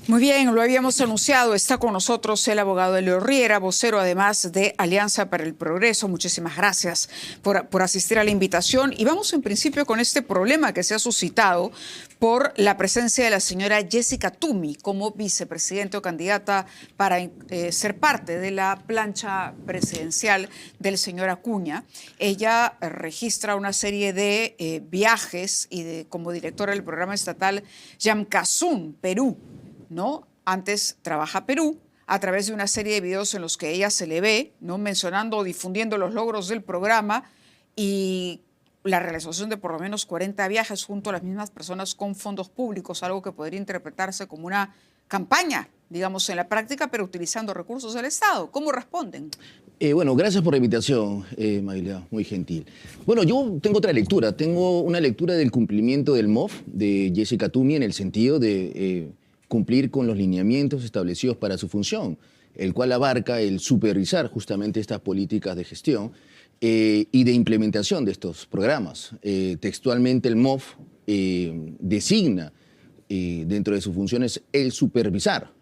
Muy bien, lo habíamos anunciado. Está con nosotros el abogado Elio Riera, vocero además de Alianza para el Progreso. Muchísimas gracias por asistir a la invitación. Y vamos en principio con este problema que se ha suscitado por la presencia de la señora Jessica Toomey como vicepresidenta o candidata para ser parte de la plancha presidencial del señor Acuña. Ella registra una serie de viajes y como directora del programa estatal Yamcazún, Perú, ¿no? Antes trabaja Perú a través de una serie de videos en los que ella se le ve, ¿no?, mencionando o difundiendo los logros del programa y la realización de por lo menos 40 viajes junto a las mismas personas con fondos públicos, algo que podría interpretarse como una campaña, digamos, en la práctica, pero utilizando recursos del Estado. ¿Cómo responden? Bueno, gracias por la invitación, Mayla, muy gentil. Bueno, yo tengo otra lectura. Tengo una lectura del cumplimiento del MOF de Jessica Toomey en el sentido de cumplir con los lineamientos establecidos para su función, el cual abarca el supervisar justamente estas políticas de gestión y de implementación de estos programas. Textualmente el MOF designa dentro de sus funciones el supervisar.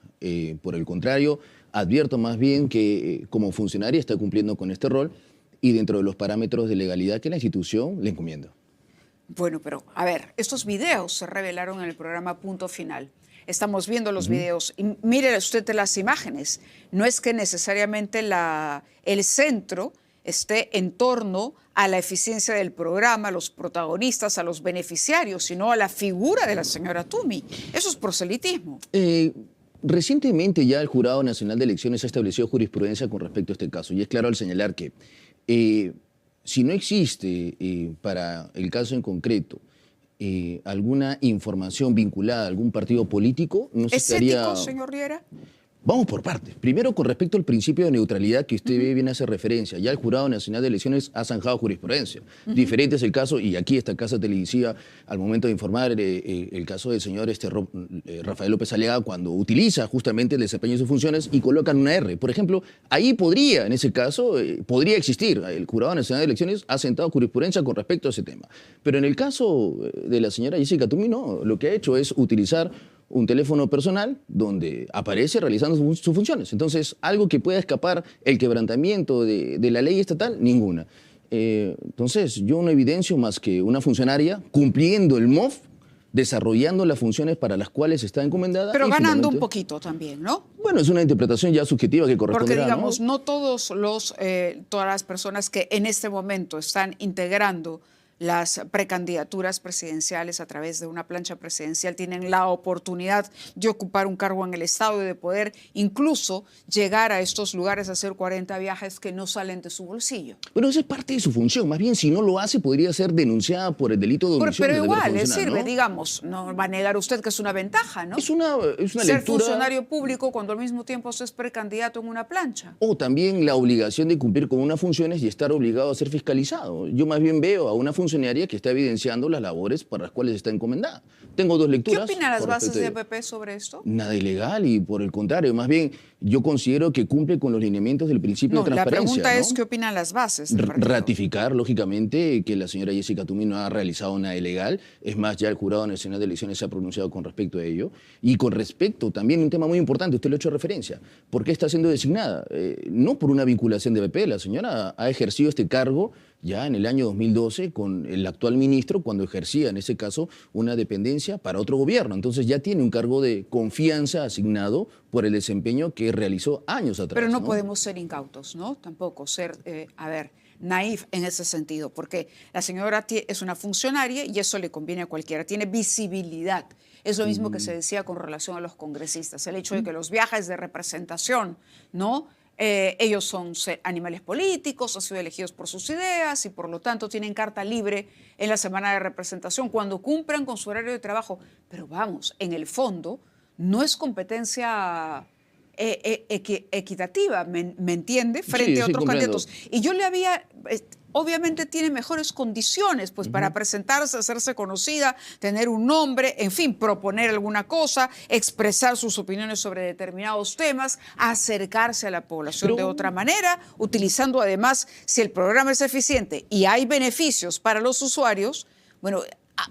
Por el contrario, advierto más bien que como funcionaria está cumpliendo con este rol y dentro de los parámetros de legalidad que la institución le encomienda. Bueno, pero a ver, estos videos se revelaron en el programa Punto Final. Estamos viendo los videos y mire usted las imágenes. No es que necesariamente el centro esté en torno a la eficiencia del programa, a los protagonistas, a los beneficiarios, sino a la figura de la señora Toomey. Eso es proselitismo. Recientemente ya el Jurado Nacional de Elecciones ha establecido jurisprudencia con respecto a este caso y es claro al señalar que si no existe para el caso en concreto alguna información vinculada a algún partido político, no se estaría... ¿Es ético, señor Riera? Vamos por partes. Primero, con respecto al principio de neutralidad que usted viene a hacer referencia, ya el Jurado Nacional de Elecciones ha zanjado jurisprudencia. Diferente es el caso, y aquí esta casa televisiva, al momento de informar el caso del señor Rafael López Aliaga, cuando utiliza justamente el desempeño de sus funciones y colocan una R. Por ejemplo, ahí podría, en ese caso, podría existir. El Jurado Nacional de Elecciones ha sentado jurisprudencia con respecto a ese tema. Pero en el caso de la señora Jessica Toomey, no. Lo que ha hecho es utilizar un teléfono personal donde aparece realizando sus funciones. Entonces, algo que pueda escapar el quebrantamiento de la ley estatal, ninguna. Entonces, yo no evidencio más que una funcionaria cumpliendo el MOF, desarrollando las funciones para las cuales está encomendada. Pero ganando un poquito también, ¿no? Bueno, es una interpretación ya subjetiva que corresponderá. Porque, digamos, no todas las personas que en este momento están integrando las precandidaturas presidenciales a través de una plancha presidencial tienen la oportunidad de ocupar un cargo en el Estado y de poder incluso llegar a estos lugares a hacer 40 viajes que no salen de su bolsillo. Bueno, esa es parte de su función. Más bien, si no lo hace, podría ser denunciada por el delito de omisión. Pero igual, le sirve, ¿no? Digamos, no va a negar usted que es una ventaja, ¿no? Es una ser lectura... funcionario público cuando al mismo tiempo se es precandidato en una plancha. O también la obligación de cumplir con unas funciones y estar obligado a ser fiscalizado. Yo más bien veo a una funcionaria que está evidenciando las labores para las cuales está encomendada. Tengo dos lecturas. ¿Qué opinan las bases de APP sobre esto? Nada ilegal y por el contrario, más bien yo considero que cumple con los lineamientos del principio de transparencia. La pregunta es ¿qué opinan las bases? Ratificar, lógicamente, que la señora Jessica Toomey no ha realizado nada ilegal. Es más, ya el Jurado Nacional de Elecciones se ha pronunciado con respecto a ello. Y con respecto también un tema muy importante, usted lo ha hecho referencia. ¿Por qué está siendo designada? No por una vinculación de APP. La señora ha ejercido este cargo ya en el año 2012 con el actual ministro cuando ejercía en ese caso una dependencia para otro gobierno. Entonces ya tiene un cargo de confianza asignado por el desempeño que realizó años atrás. Pero no podemos ser incautos, ¿no? Tampoco ser, naif en ese sentido, porque la señora es una funcionaria y eso le conviene a cualquiera, tiene visibilidad. Es lo mismo que se decía con relación a los congresistas, el hecho de que los viajes de representación, ¿no? Ellos son animales políticos, han sido elegidos por sus ideas y por lo tanto tienen carta libre en la semana de representación cuando cumplan con su horario de trabajo. Pero vamos, en el fondo no es competencia equitativa, ¿me entiende? Frente a otros candidatos. Y yo le había... Obviamente tiene mejores condiciones pues, para presentarse, hacerse conocida, tener un nombre, en fin, proponer alguna cosa, expresar sus opiniones sobre determinados temas, acercarse a la población de otra manera, utilizando además, si el programa es eficiente y hay beneficios para los usuarios, bueno,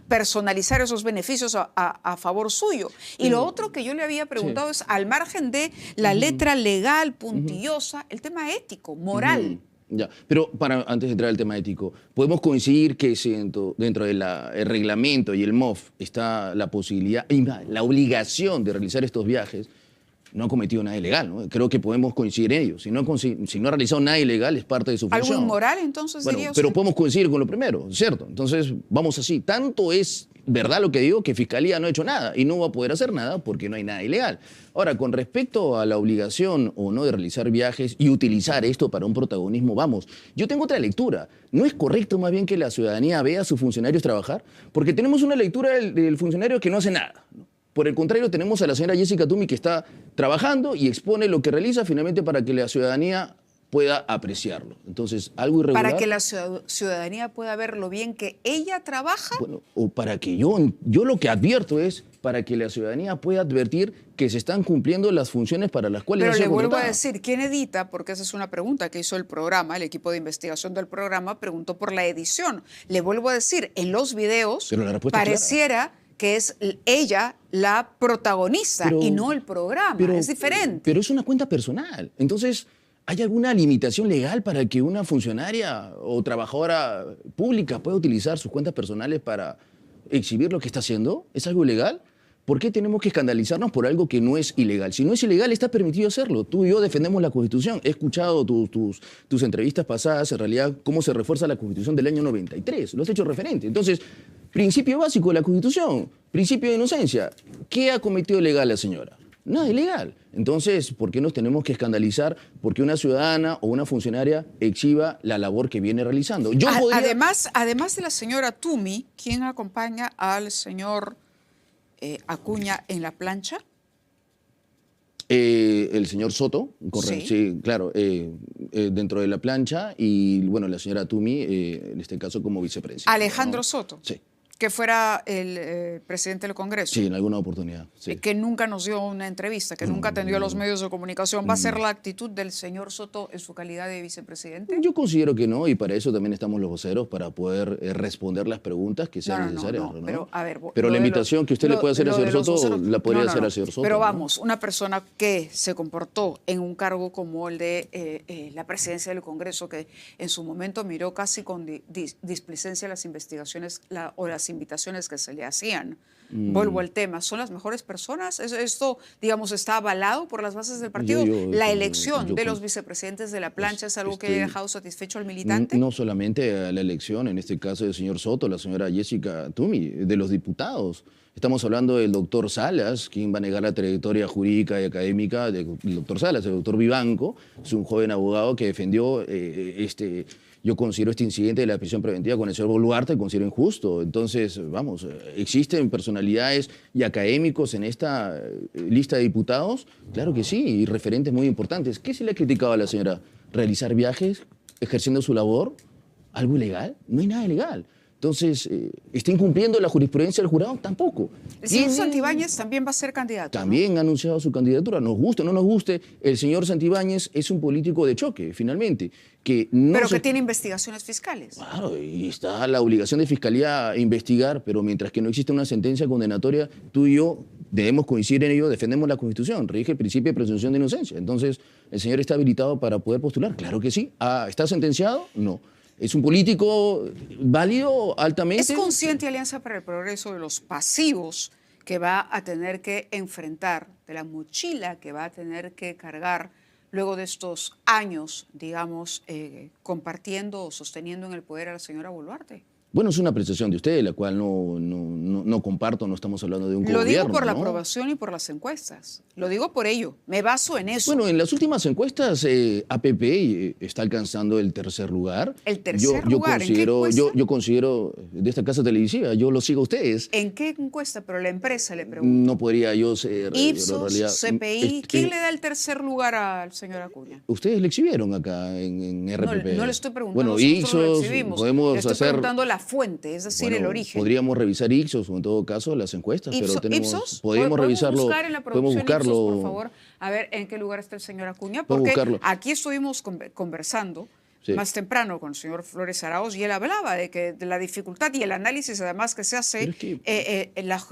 personalizar esos beneficios a favor suyo. Y lo otro que yo le había preguntado es, al margen de la letra legal, puntillosa, el tema ético, moral. Ya, pero antes de entrar al tema ético, podemos coincidir que si dentro del reglamento y el MOF está la posibilidad, la obligación de realizar estos viajes. No ha cometido nada ilegal, ¿no? Creo que podemos coincidir en ello. Si no ha realizado nada ilegal, es parte de su función. ¿Algo inmoral, entonces, bueno, diría usted? pero podemos coincidir con lo primero, ¿cierto? Entonces, vamos así. Tanto es verdad lo que digo que Fiscalía no ha hecho nada y no va a poder hacer nada porque no hay nada ilegal. Ahora, con respecto a la obligación o no de realizar viajes y utilizar esto para un protagonismo, vamos, yo tengo otra lectura. ¿No es correcto más bien que la ciudadanía vea a sus funcionarios trabajar? Porque tenemos una lectura del funcionario que no hace nada, ¿no? Por el contrario, tenemos a la señora Jessica Toomey que está trabajando y expone lo que realiza finalmente para que la ciudadanía pueda apreciarlo. Entonces, algo irregular. Para que la ciudadanía pueda ver lo bien que ella trabaja. Bueno, o para que yo lo que advierto es para que la ciudadanía pueda advertir que se están cumpliendo las funciones para las cuales Pero ha sido le vuelvo a contratada. decir, ¿quién edita? Porque esa es una pregunta que hizo el programa, el equipo de investigación del programa preguntó por la edición. Le vuelvo a decir, en los videos Pero la respuesta es pareciera que es ella la protagonista y no el programa. Es diferente. Pero es una cuenta personal. Entonces, ¿hay alguna limitación legal para que una funcionaria o trabajadora pública pueda utilizar sus cuentas personales para exhibir lo que está haciendo? ¿Es algo ilegal? ¿Por qué tenemos que escandalizarnos por algo que no es ilegal? Si no es ilegal, está permitido hacerlo. Tú y yo defendemos la Constitución. He escuchado tus entrevistas pasadas, en realidad, cómo se refuerza la Constitución del año 93. Lo has hecho referente. Entonces, principio básico de la Constitución, principio de inocencia. ¿Qué ha cometido ilegal la señora? Nada ilegal. Entonces, ¿por qué nos tenemos que escandalizar porque una ciudadana o una funcionaria exhiba la labor que viene realizando? Además de la señora Toomey, ¿quién acompaña al señor Acuña en la plancha? El señor Soto, correcto, sí, claro, dentro de la plancha y, bueno, la señora Toomey, en este caso como vicepresidente. Alejandro ¿no? Soto. Sí. Que fuera el presidente del Congreso. Sí, en alguna oportunidad. Sí. Que nunca nos dio una entrevista, que nunca atendió a los medios de comunicación. ¿Va a ser la actitud del señor Soto en su calidad de vicepresidente? Yo considero que no, y para eso también estamos los voceros, para poder responder las preguntas que sean necesarias. ¿no? Pero, a ver, pero la invitación que usted le puede hacer al señor Soto, la podría hacer al señor Soto. Pero vamos, una persona que se comportó en un cargo como el de la presidencia del Congreso, que en su momento miró casi con displicencia las investigaciones o las invitaciones que se le hacían. Vuelvo al tema, ¿son las mejores personas? ¿Esto, digamos, está avalado por las bases del partido? ¿La elección de los vicepresidentes de la plancha es algo que haya dejado satisfecho al militante? No solamente a la elección, en este caso del señor Soto, la señora Jessica Toomey, de los diputados. Estamos hablando del doctor Salas, quien va a negar la trayectoria jurídica y académica del doctor Salas. El doctor Vivanco es un joven abogado que defendió yo considero este incidente de la prisión preventiva con el señor Boluarte, considero injusto. Entonces, vamos, ¿existen personalidades y académicos en esta lista de diputados? Claro que sí, y referentes muy importantes. ¿Qué se le ha criticado a la señora? ¿Realizar viajes? ¿Ejerciendo su labor? ¿Algo ilegal? No hay nada ilegal. Entonces, ¿está incumpliendo la jurisprudencia del jurado? Tampoco. El señor Santibáñez también va a ser candidato. También ha anunciado su candidatura. Nos guste o no nos guste, el señor Santibáñez es un político de choque, finalmente. Que tiene investigaciones fiscales. Claro, y está la obligación de Fiscalía a investigar, pero mientras que no existe una sentencia condenatoria, tú y yo debemos coincidir en ello, defendemos la Constitución, rige el principio de presunción de inocencia. Entonces, ¿el señor está habilitado para poder postular? Claro que sí. ¿Está sentenciado? No. ¿Es un político válido altamente? ¿Es consciente Alianza para el Progreso de los pasivos que va a tener que enfrentar, de la mochila que va a tener que cargar luego de estos años, digamos, compartiendo o sosteniendo en el poder a la señora Boluarte? Bueno, es una apreciación de usted, la cual no comparto, no estamos hablando de un gobierno. Lo digo por la aprobación y por las encuestas. Lo digo por ello. Me baso en eso. Bueno, en las últimas encuestas, APP está alcanzando el tercer lugar. ¿El tercer lugar? ¿En qué encuesta? Yo considero, de esta casa televisiva, yo lo sigo a ustedes. ¿En qué encuesta? Pero la empresa le pregunto. No podría yo ser... Ipsos, CPI. ¿Quién le da el tercer lugar al señor Acuña? Ustedes le exhibieron acá en RPP. No le estoy preguntando. Bueno, Ipsos, podemos le estoy hacer... preguntando la fuente, es decir, el origen. Podríamos revisar Ipsos o en todo caso las encuestas, pero podemos revisarlo. Buscar en la podemos buscarlo. Ipsos, por favor, a ver en qué lugar está el señor Acuña, porque aquí estuvimos conversando Sí. más temprano con el señor Flores Arauz y él hablaba de la dificultad y el análisis además que se hace Pero es que, las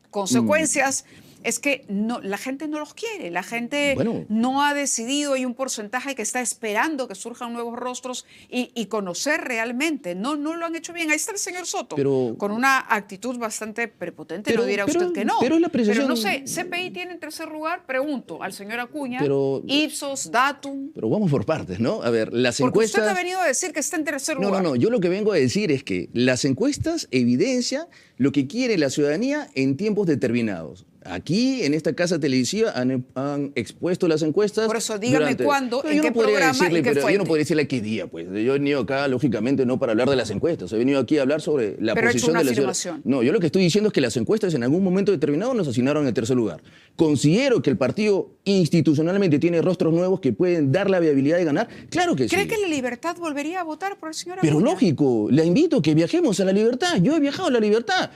consecuencias. Es que la gente no los quiere, la gente Bueno. no ha decidido, hay un porcentaje que está esperando que surjan nuevos rostros y conocer realmente. No lo han hecho bien. Ahí está el señor Soto, Pero- con una actitud bastante prepotente, no dirá usted que no. pero es la apreciación- no sé, CPI tiene en tercer lugar, pregunto al señor Acuña, Pero- Ipsos, Datum, Pero vamos por partes, ¿no? A ver, las porque encuestas... usted ha venido a decir que está en tercer lugar. No, yo lo que vengo a decir es que las encuestas evidencian lo que quiere la ciudadanía en tiempos determinados. Aquí, en esta casa televisiva, han expuesto las encuestas. Por eso, dígame cuándo, Pero en yo qué no podría programa, decirle, en qué pero yo fuente. no podría decirle a qué día, pues. Yo he venido acá, lógicamente, no para hablar de las encuestas. He venido aquí a hablar sobre la Pero ha hecho posición una de la ciudad. afirmación. No, yo lo que estoy diciendo es que las encuestas en algún momento determinado nos asignaron en tercer lugar. Considero que el partido institucionalmente tiene rostros nuevos que pueden dar la viabilidad de ganar. Claro que sí. ¿Cree que la Libertad volvería a votar por el señor Acuña? Pero lógico, la invito a que viajemos a la Libertad. Yo he viajado a la Libertad.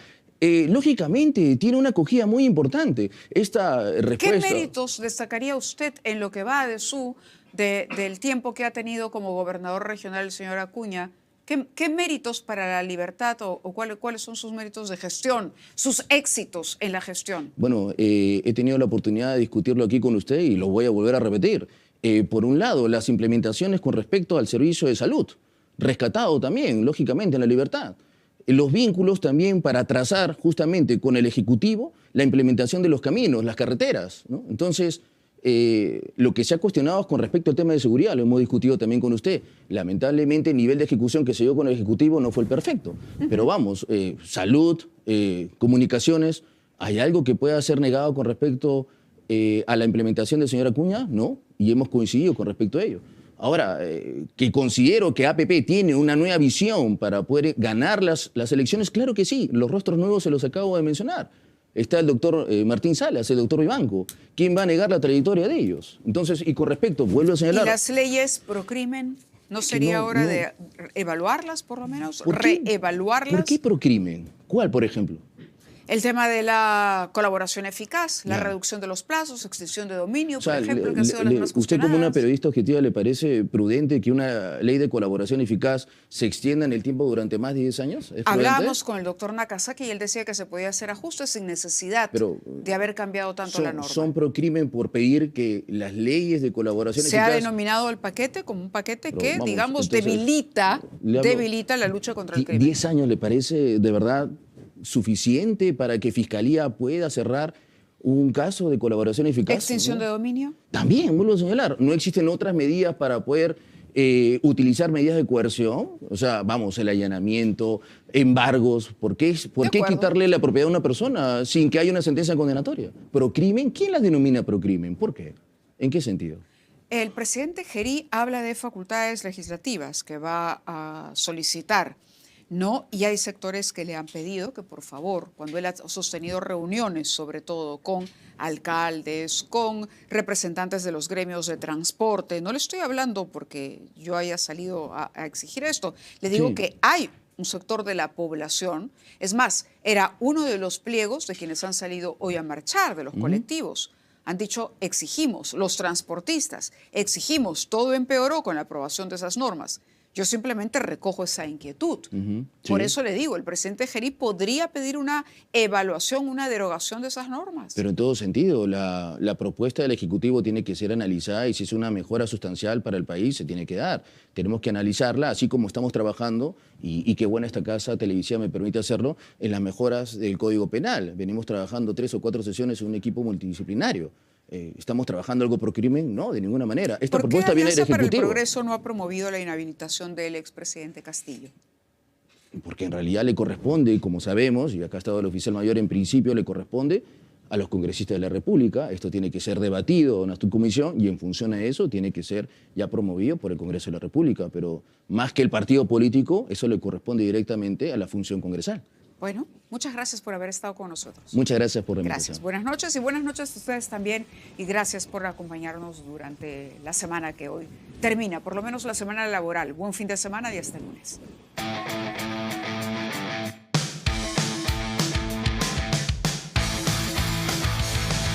Lógicamente, tiene una acogida muy importante. Esta respuesta... ¿Qué méritos destacaría usted en lo que va del tiempo que ha tenido como gobernador regional el señor Acuña? ¿Qué méritos para la Libertad o cuáles son sus méritos de gestión, sus éxitos en la gestión? Bueno, he tenido la oportunidad de discutirlo aquí con usted y lo voy a volver a repetir. Por un lado, las implementaciones con respecto al servicio de salud, rescatado también, lógicamente, en la Libertad. Los vínculos también para trazar justamente con el Ejecutivo la implementación de los caminos, las carreteras, ¿no? Entonces, lo que se ha cuestionado es con respecto al tema de seguridad, lo hemos discutido también con usted. Lamentablemente, el nivel de ejecución que se dio con el Ejecutivo no fue el perfecto. Pero vamos, salud, comunicaciones, ¿hay algo que pueda ser negado con respecto a la implementación del señor Acuña? No, y hemos coincidido con respecto a ello. Ahora, que considero que APP tiene una nueva visión para poder ganar las elecciones, claro que sí, los rostros nuevos se los acabo de mencionar. Está el doctor Martín Salas, el doctor Vivanco. ¿Quién va a negar la trayectoria de ellos? Entonces, y con respecto, vuelvo a señalar... ¿Y las leyes pro crimen? ¿No sería no, hora no. de evaluarlas, por lo menos? ¿Por qué? ¿Reevaluarlas? ¿Por qué procrimen? ¿Cuál, por ejemplo? El tema de la colaboración eficaz, la Ya. reducción de los plazos, extinción de dominio, O sea, por ejemplo, que han sido las más ¿usted como una cuestionadas. periodista objetiva le parece prudente que una ley de colaboración eficaz se extienda en el tiempo durante más de 10 años? ¿Es Hablábamos prudente? con el doctor Nakazaki y él decía que se podía hacer ajustes sin necesidad Pero, de haber cambiado tanto la norma. Son procrimen por pedir que las leyes de colaboración Se ha eficaz... denominado el paquete como un paquete Pero que, vamos, digamos, entonces, le hablo- debilita la lucha contra el crimen. 10 años le parece de verdad suficiente para que Fiscalía pueda cerrar un caso de colaboración eficaz? ¿Extinción ¿no? de dominio? También, vuelvo a señalar, no existen otras medidas para poder utilizar medidas de coerción. O sea, vamos, el allanamiento, embargos. ¿Por qué acuerdo. quitarle la propiedad a una persona sin que haya una sentencia condenatoria? ¿Procrimen? ¿Quién las denomina procrimen? ¿Por qué? ¿En qué sentido? El presidente Gerí habla de facultades legislativas que va a solicitar, ¿no? Y hay sectores que le han pedido que, por favor, cuando él ha sostenido reuniones, sobre todo con alcaldes, con representantes de los gremios de transporte, no le estoy hablando porque yo haya salido a exigir esto, le digo Sí. que hay un sector de la población, es más, era uno de los pliegos de quienes han salido hoy a marchar, de los colectivos. Han dicho, exigimos, los transportistas, exigimos, todo empeoró con la aprobación de esas normas. Yo simplemente recojo esa inquietud. Por sí. eso le digo, el presidente Gerí podría pedir una evaluación, una derogación de esas normas. Pero en todo sentido, la propuesta del Ejecutivo tiene que ser analizada y si es una mejora sustancial para el país, se tiene que dar. Tenemos que analizarla, así como estamos trabajando, y qué buena esta casa televisiva me permite hacerlo, en las mejoras del Código Penal. Venimos trabajando 3 o 4 sesiones en un equipo multidisciplinario. ¿Estamos trabajando algo por crimen? No, de ninguna manera. Esta ¿Por qué propuesta viene del Alianza para el Ejecutivo. Progreso no ha promovido la inhabilitación del expresidente Castillo? Porque en realidad le corresponde, como sabemos, y acá ha estado el oficial mayor, en principio le corresponde a los congresistas de la República. Esto tiene que ser debatido en una subcomisión y en función a eso tiene que ser ya promovido por el Congreso de la República. Pero más que el partido político, eso le corresponde directamente a la función congresal. Bueno, muchas gracias por haber estado con nosotros. Muchas gracias por la Gracias. invitación. Buenas noches y buenas noches a ustedes también. Y gracias por acompañarnos durante la semana que hoy termina, por lo menos la semana laboral. Buen fin de semana y hasta el lunes.